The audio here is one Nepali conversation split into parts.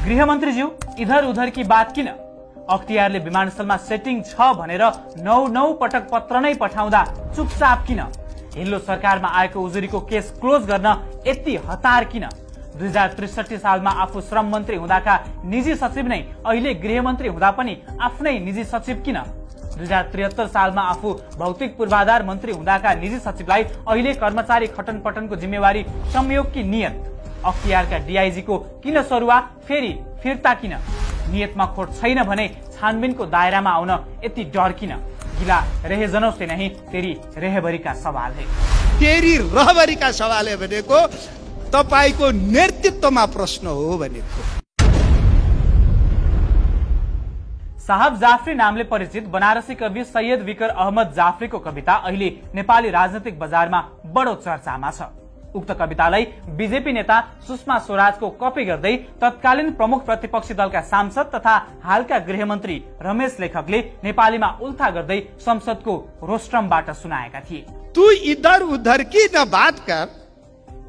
गृहमन्त्रीज्यू इधर उधर की बात किन? अख्तियारले विमानस्थलमा सेटिङ छ भनेर 9 पटक पत्र नै पठाउँदा चुपचाप किन? हिल्लो सरकारमा आएको उजुरीको केस क्लोज गर्न यति हतार किन? 2063 सालमा आफू श्रम मन्त्री हुँदाका निजी सचिव नै अहिले गृहमन्त्री हुँदा पनि आफ्नै निजी सचिव किन? 2073 सालमा आफू भौतिक पूर्वाधार मन्त्री हुँदाका निजी सचिवलाई अहिले कर्मचारी खटन पटनको जिम्मेवारी संयोग कि नियत? अख्तियारका डीआईजी को किन सरुवा फेरि फिर्ता किन? नियतमा खोट छैन भने छानबिनको दायरामा आउन यति डर किन? गिला रहेजनों से नहीं तेरी रहबरी का सवाल है। तेरी रहबरी का सवाल है भनेको तपाईको नेतृत्वमा प्रश्न हो भनेको। साहब जाफरी नामले परिचित बनारसी कवि सैयद विकर अहमद जाफरीको कविता अहिले नेपाली राजनीतिक बजारमा बडो चर्चामा छ। उक्त कवितालाई बीजेपी नेता सुषमा स्वराजको कपी गर्दै तत्कालीन प्रमुख प्रतिपक्षी दलका सांसद तथा हालका गृहमन्त्री रमेश लेखकले नेपालीमा उल्था गर्दै संसदको रोस्ट्रमबाट सुनाएका थिए। तू इधर उधर की न बात कर,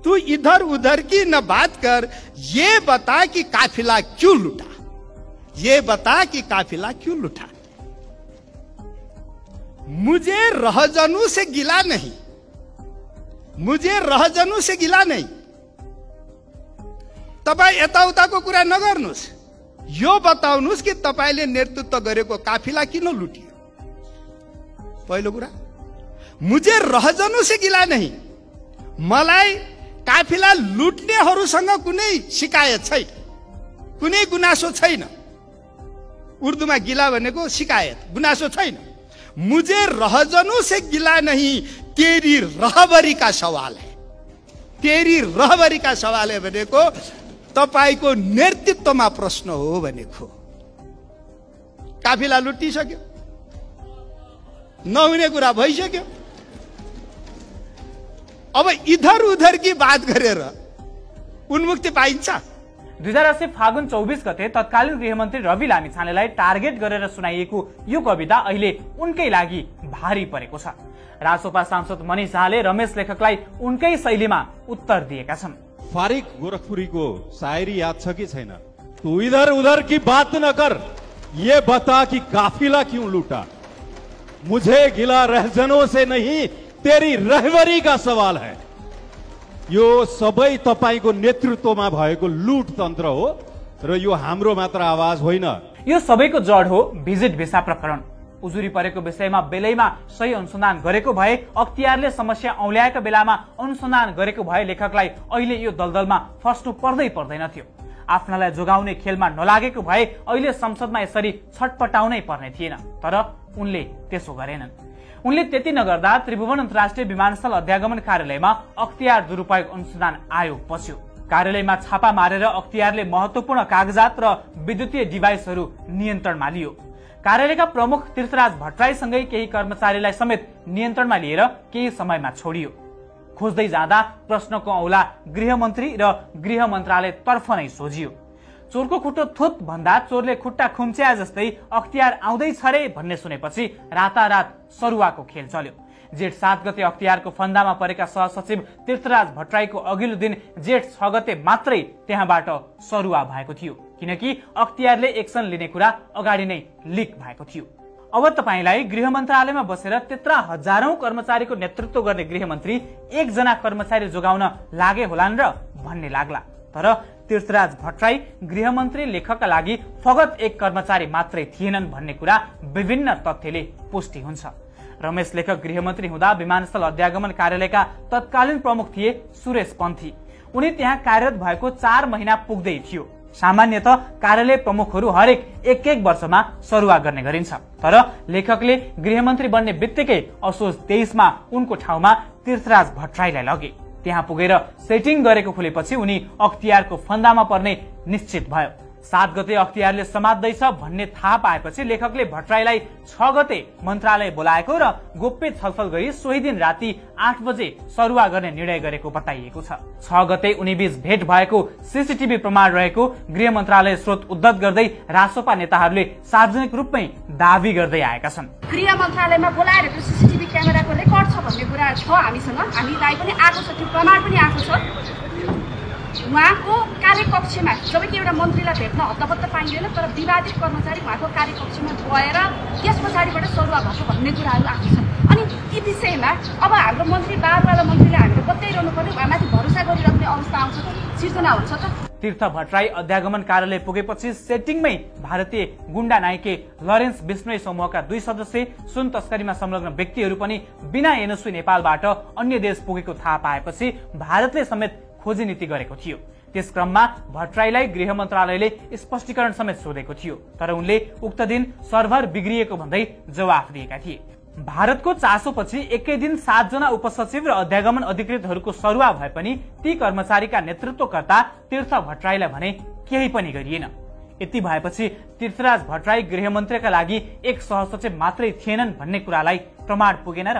तू इधर उधर की न बात कर, ये बता कि काफिला क्यों लूटा, ये बता कि काफिला क्यों लूटा। मुझे रहजनों से गिला नहीं, मुझे रहजनों से गिला नहीं। तपाई यताउताको कुरा नगर्नुस्, यो बताउनुस् कि तपाईले नेतृत्व गरेको काफिला किन लुटियो। पहिलो कुरा, मुझे रहजनों से गिला नहीं, मलाई काफिला लुट्नेहरूसँग कुनै शिकायत छैन, कुनै गुनासो छैन। उर्दूमा गिला भनेको शिकायत, गुनासो छैन। मुझे रहजनों से गिला नहीं, तेरी रहबरी का सवाल है, तेरी रहबरी का सवाल है भनेको तपाईको नेतृत्वमा प्रश्न हो भनेको। काफिला लुटिसक्यो, नहुने कुरा भइसक्यो। अब इधर उधर की बात गरेर उन्मुक्ति पाइन्छ। 2080 फागुन 24 गते तत्कालीन गृहमन्त्री रवि लामिछानेलाई टार्गेट गरेर सुनाइएको यो कविता अहिले उनकै लागि भारी परेको छ। रासोपा सांसद मनिष शाहले रमेश लेखकलाई उनकै शैलीमा उत्तर दिएका छन्। फारिक गोरखपुरीको शायरी याद छ कि छैन? तू इधर उधर की बात न कर, ये बता कि काफिला क्यों लूटा। मुझे गिला रहजनों से नहीं, तेरी रहबरी का सवाल है। यो सबै तपाईको नेतृत्वमा भएको लुट तन्त्र हो र यो हाम्रो मात्र आवाज होइन। यो सबैको जड हो भिजिट भिसा प्रकरण। उजुरी परेको विषयमा बेलैमा सही अनुसन्धान गरेको भए, अख्तियारले समस्या औल्याएका बेलामा अनुसन्धान गरेको भए लेखकलाई अहिले यो दलदलमा फस्नु पर्दैन थियो। आफ्नालाई जोगाउने खेलमा नलागेको भए अहिले संसदमा यसरी छटपटाउनै पर्ने थिएन। तर उनले त्यसो गरेनन्। उनले त्यति नगर्दा त्रिभुवन अन्तर्राष्ट्रिय विमानस्थल अध्यागमन कार्यालयमा अख्तियार दुरुपयोग अनुसन्धान आयोग पस्यो। कार्यालयमा छापा मारेर अख्तियारले महत्वपूर्ण कागजात र विद्युतीय डिभाइसहरू नियन्त्रणमा लियो। कार्यालयका प्रमुख तीर्थराज भट्टराईसँगै केही कर्मचारीलाई समेत नियन्त्रणमा लिएर केही समयमा छोडियो। खोज्दै जाँदा प्रश्नको औला गृहमन्त्री र गृह मन्त्रालय तर्फ नै सोझियो। चोरको खुट्टो थुत भन्दा चोरले खुट्टा खुम्च्या जस्तै अख्तियार आउँदैछ रे भन्ने सुनेपछि रातारात सरुवाको खेल चल्यो। जेठ 7 गते अख्तियारको फन्दामा परेका सहसचिव तीर्थराज भट्टराईको अघिल्लो दिन जेठ 6 गते मात्रै त्यहाँबाट सरुवा भएको थियो, किनकि अख्तियारले एक्सन लिने कुरा अगाडि नै लिक भएको थियो। अब तपाईलाई गृह मन्त्रालयमा बसेर त्यत्रा हजारौं कर्मचारीको नेतृत्व गर्ने गृहमन्त्री एकजना कर्मचारी जोगाउन लागे होलान् र भन्ने लाग्ला। तर तीर्थराज भट्टराई गृहमन्त्री लेखकका लागि फगत एक कर्मचारी मात्रै थिएनन् भन्ने कुरा विभिन्न तथ्यले पुष्टि हुन्छ। रमेश लेखक गृहमन्त्री हुँदा विमानस्थल अध्यागमन कार्यालयका तत्कालीन प्रमुख थिए सुरेश पन्थी। उनी त्यहाँ कार्यरत भएको 4 महिना पुग्दै थियो। सामान्यतः कार्यालय प्रमुखहरू हरेक एक वर्षमा सरुवा गर्ने गरिन्छ। तर लेखकले गृहमन्त्री बन्ने बित्तिकै असोज 23 मा उनको ठाउँमा तीर्थराज भट्टराईलाई लगे। त्यहाँ पुगेर सेटिङ गरेको खुलेपछि उनी अख्तियारको फन्दामा पर्ने निश्चित भयो। 7 गते अख्तियारले समात्दैछ भन्ने थाहा पाएपछि लेखकले भट्टराईलाई 6 गते मन्त्रालय बोलाएको र गोप्य छलफल गरी सोही दिन राति 8 बजे सरुवा गर्ने निर्णय गरेको बताइएको छ। 6 गते उनी बीच भेट भएको सीसीटीभी प्रमाण रहेको गृह मन्त्रालय स्रोत उद्धत गर्दै रासोपा नेताहरूले सार्वजनिक रूपमै दाबी गर्दै आएका छन्। गृह मन्त्रालयमा बोलाएर सीसीटीभी क्यामेराको रेकर्ड छ भन्ने कुरा छ हामीसँग, हामीलाई पनि आएको छ, त्यो प्रमाण पनि आएको छ। उहाँको कार्यकक्षमा जबकि एउटा मन्त्रीलाई भेट्न हत्तपत्त पाइँदैन, तर विवादित कर्मचारी उहाँको कार्यकक्षमा गएर त्यस पछाडिबाट सरुवा भएको भन्ने कुराहरू आएको छ। अनि यी विषयमा अब हाम्रो मन्त्री बारवाला मन्त्रीले हामीले बताइरहनु पर्यो, उहाँमाथि भरोसा गरिराख्ने अवस्था आउँछ त, सिर्जना हुन्छ त। तीर्थ भट्टराई अध्यागमन कार्यालय पुगेपछि सेटिङमै भारतीय गुण्डा नायके लरेन्स बिश्नोई समूहका 2 सदस्य सुन तस्करीमा संलग्न व्यक्तिहरू पनि बिना एनओसी नेपालबाट अन्य देश पुगेको थाहा पाएपछि भारतले समेत खोजी नीति गरेको थियो। त्यस क्रममा भट्टराईलाई गृह मन्त्रालयले स्पष्टीकरण समेत सोधेको थियो, तर उनले उक्त दिन सर्भर बिग्रिएको भन्दै जवाफ दिएका थिए। भारतको चासोपछि एकै दिन 7 जना उपसचिव र अध्यागमन अधिकृतहरूको सरुवा भए पनि ती कर्मचारीका नेतृत्वकर्ता तीर्थ भट्टराईलाई भने केही पनि गरिएन। यति भएपछि तीर्थराज भट्टराई गृहमन्त्रीका लागि एक सहसचिव मात्रै थिएनन् भन्ने कुरालाई प्रमाण पुगेन र?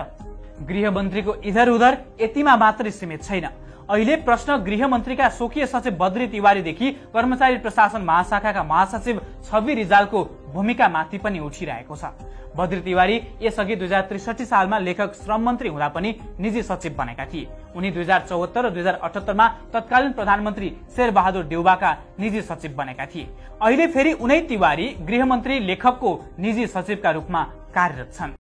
गृहमन्त्रीको इधर उधर यतिमा मात्रै सीमित छैन। अहिले प्रश्न गृहमन्त्रीका स्वकीय सचिव बद्री तिवारीदेखि कर्मचारी प्रशासन महाशाखाका महासचिव छवि रिजालको भूमिकामाथि पनि उठिरहेको छ। बद्री तिवारी यसअघि 2063 सालमा लेखक श्रम मन्त्री हुँदा पनि निजी सचिव बनेका थिए। उनी 2074 र 2078 मा तत्कालीन प्रधानमन्त्री शेरबहादुर देउवाका निजी सचिव बनेका थिए। अहिले फेरि उनै तिवारी गृहमन्त्री लेखकको निजी सचिवका रूपमा कार्यरत छन्।